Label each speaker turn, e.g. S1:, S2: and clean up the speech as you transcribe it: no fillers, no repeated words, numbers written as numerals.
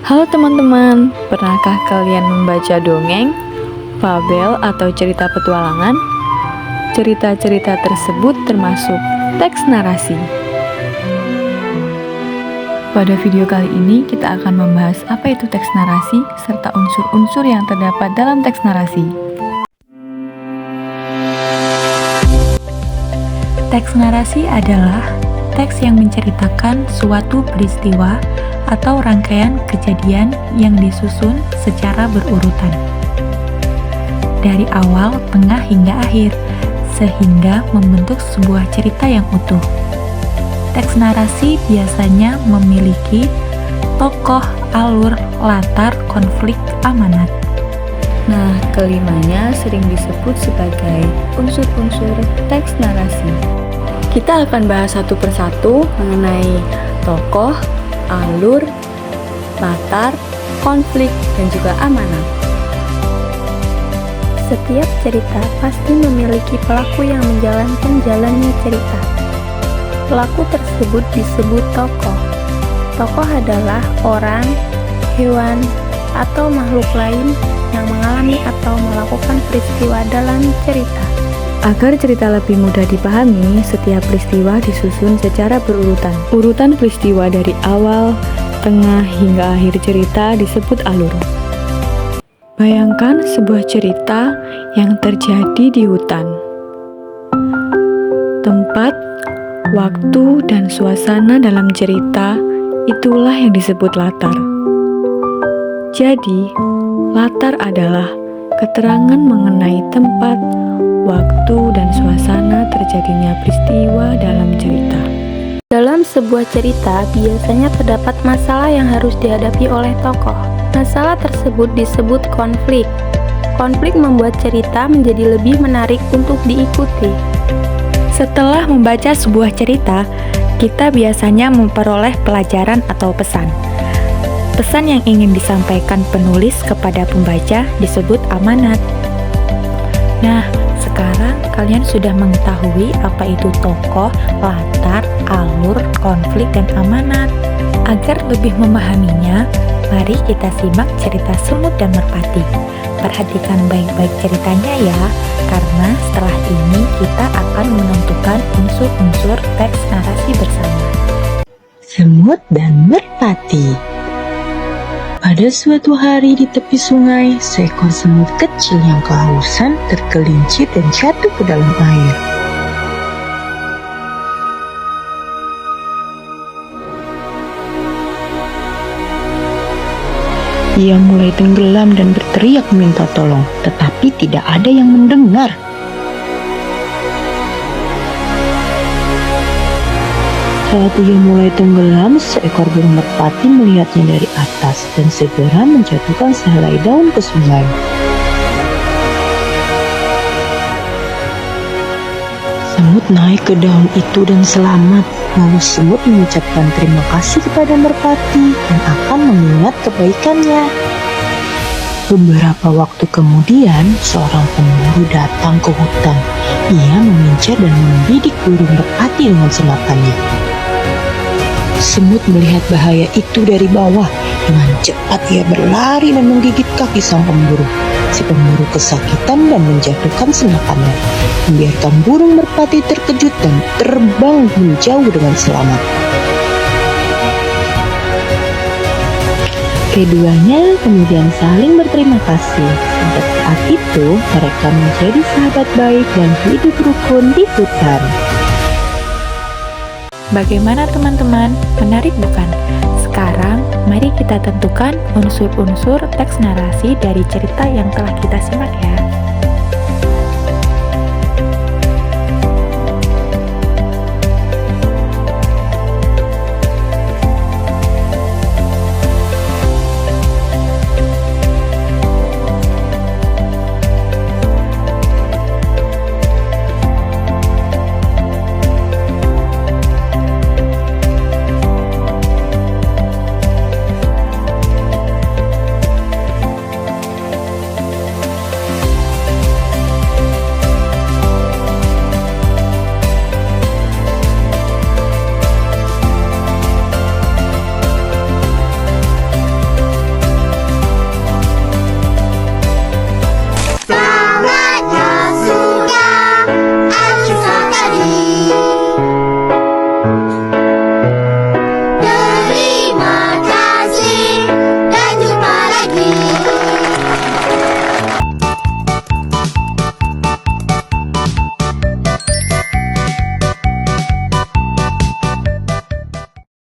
S1: Halo teman-teman, pernahkah kalian membaca dongeng, fabel, atau cerita petualangan? Cerita-cerita tersebut termasuk teks narasi. Pada video kali ini kita akan membahas apa itu teks narasi serta unsur-unsur yang terdapat dalam teks narasi. Teks narasi adalah teks yang menceritakan suatu peristiwa atau rangkaian kejadian yang disusun secara berurutan dari awal, tengah, hingga akhir, sehingga membentuk sebuah cerita yang utuh. Teks narasi biasanya memiliki tokoh, alur, latar, konflik, amanat. Nah, kelimanya sering disebut sebagai unsur-unsur teks narasi. Kita akan bahas satu persatu mengenai tokoh, alur, latar, konflik, dan juga amanat.
S2: Setiap cerita pasti memiliki pelaku yang menjalankan jalannya cerita. Pelaku tersebut disebut tokoh. Tokoh adalah orang, hewan, atau makhluk lain yang mengalami atau melakukan peristiwa dalam cerita.
S1: Agar cerita lebih mudah dipahami, setiap peristiwa disusun secara berurutan. Urutan peristiwa dari awal, tengah, hingga akhir cerita disebut alur. Bayangkan sebuah cerita yang terjadi di hutan. Tempat, waktu, dan suasana dalam cerita itulah yang disebut latar. Jadi, latar adalah keterangan mengenai tempat, waktu, dan suasana terjadinya peristiwa dalam cerita.
S2: Dalam sebuah cerita, biasanya terdapat masalah yang harus dihadapi oleh tokoh. Masalah tersebut disebut konflik. Konflik membuat cerita menjadi lebih menarik untuk diikuti.
S3: Setelah membaca sebuah cerita, kita biasanya memperoleh pelajaran atau pesan. Pesan yang ingin disampaikan penulis kepada pembaca disebut amanat. Nah, sekarang kalian sudah mengetahui apa itu tokoh, latar, alur, konflik, dan amanat. Agar lebih memahaminya, mari kita simak cerita Semut dan Merpati. Perhatikan baik-baik ceritanya ya, karena setelah ini kita akan menentukan unsur-unsur teks narasi bersama.
S4: Semut dan Merpati. Pada suatu hari di tepi sungai, seekor semut kecil yang kehausan tergelincir dan jatuh ke dalam air. Ia mulai tenggelam dan berteriak meminta tolong, tetapi tidak ada yang mendengar. Saat ia mulai tenggelam, seekor burung merpati melihatnya dari atas dan segera menjatuhkan sehelai daun ke sungai. Semut naik ke daun itu dan selamat. Lalu semut mengucapkan terima kasih kepada merpati dan akan mengingat kebaikannya. Beberapa waktu kemudian, seorang pemburu datang ke hutan. Ia mengincar dan membidik burung merpati dengan senapannya. Semut melihat bahaya itu dari bawah. Dengan cepat ia berlari dan menggigit kaki sang pemburu. Si pemburu kesakitan dan menjatuhkan senapannya, membiarkan burung merpati terkejut dan terbang menjauh dengan selamat. Keduanya kemudian saling berterima kasih. Sejak saat itu mereka menjadi sahabat baik dan hidup rukun di hutan.
S3: Bagaimana teman-teman? Menarik bukan? Sekarang, mari kita tentukan unsur-unsur teks narasi dari cerita yang telah kita simak ya.